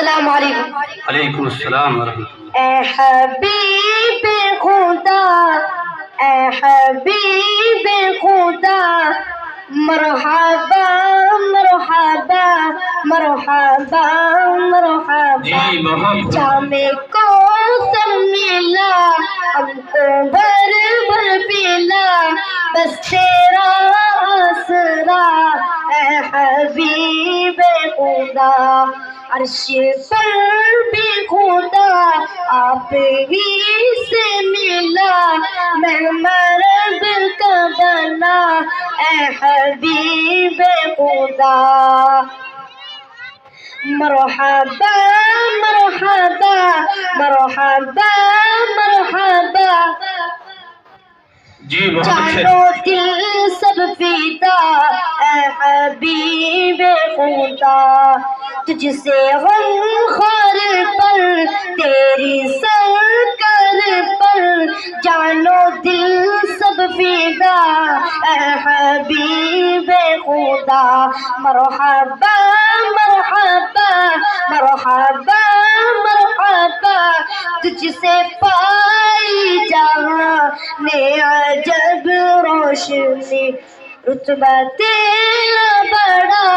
السلام علیکم. علیکم السلام ورحمۃ اللہ. اے حبیب خدا، اے حبیب خدا، مرحبا مرحبا مرحبا مرحبا. جی محمد جام کو سب ملا، ہم کو بھر بھر پلا، بس تیرا آسرا اے حبیب خدا. عرش پر بھی خدا آپ ہی سے ملا، میں مرد کا بنا اے حبیب خدا. مرحبا مرحبا مرحبا مرحبا. جی بہت اچھے. جانو دل سب فدا اے حبیب خدا. تجھ سے غم خار پر تیری سرکار پر، جانو دل سب فدا اے حبیب خدا. مرحبا مرحبا مرحبا مرحبا. تجھ سے پائی جہاں نے عجب روشنی، رتبہ تیرا بڑا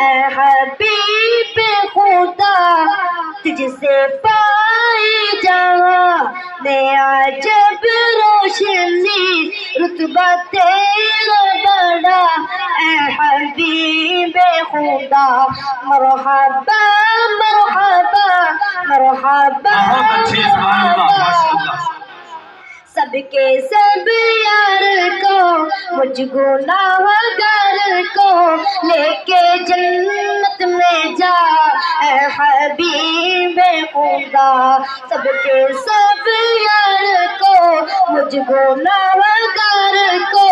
اے حبیب خدا. تجھ سے پائی جہاں نے عجب روشنی، رتبہ تیرا بڑا اے حبیب خدا. مرحبا مرحبا مرحبا بہت اچھے. سبحان اللہ، ماشاء اللہ. سب کے سب یار کو، مجھ گناہ گار کو لے کے جنت میں جا اے حبیب خدا. سب کے سب یار کو، مجھ گناہ گار کو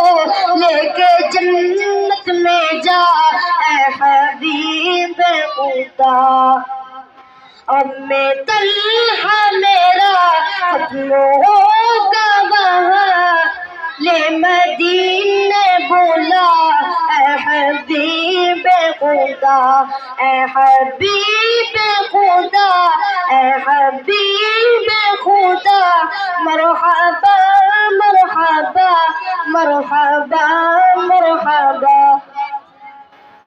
لے کے جنت میں جا اے حبیب خدا. اب میں طلحہ میرا ختم ہوگا وہاں، لے مدینے بولا اے حبیب خدا. اے حبیب خدا، اے حبیب خدا. مرحبا مرحبا مرحبا